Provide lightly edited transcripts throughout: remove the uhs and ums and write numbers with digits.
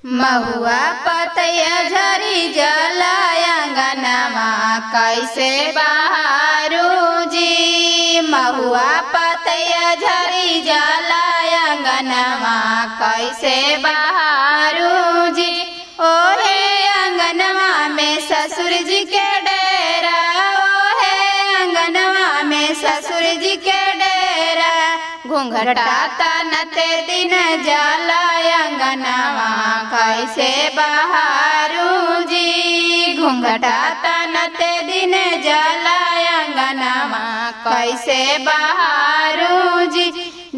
महुआ पतैया झरी जाला अंगनमा कैसे बहारू जी। महुआ पतैया झरी जाला अंगनमा कैसे बहारू जी। ओहे अंगनमा में ससुर जी के डेरा, ओहे अंगनमा में ससुर जी के डेरा। घूंघटा तनते दिन जाला अंगनमा कैसे बहारू जी। घूंघटा तनते दिन जाला अंगनमा कैसे बहारू जी।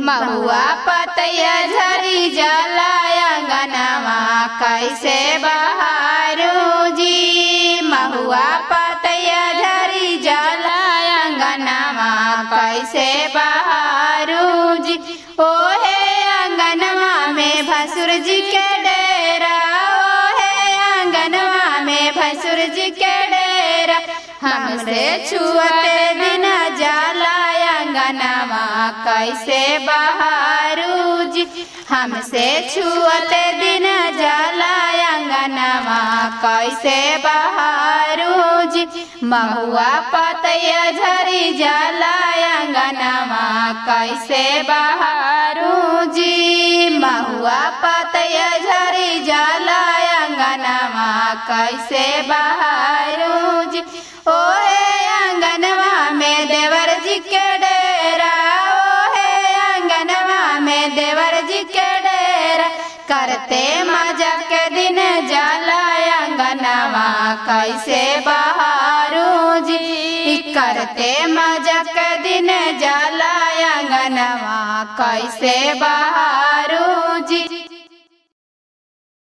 महुआ पतैया झरी जाला अंगनमा कैसे बहारू जी। महुआ पतैया झरी जाला अंगनमा कैसे बहारू जी। ओहे अंगनमा में भसुर जी के डेरा, ओहे अंगनमा में भसुर जी के डेरा। हमसे छुअते दिन जाला अंगनमा कैसे बहारू जी। हमसे छुअते दिन जाला अंगनमा कैसे बहारू जी। महुआ पतैया झरी जाला अंगनमा कैसे बहारू जी। महुआ पतैया झरी जाला अंगनमा कैसे बहारू जी। ओहे अंगनमा में देवर जी के डेरा, ओहे अंगनमा में देवर जी के डेरा। करते मजा के दिन जाला अंगनमा कैसे बहारू जी। करते मजा के दिन जाला अंगनमा कैसे बहारू।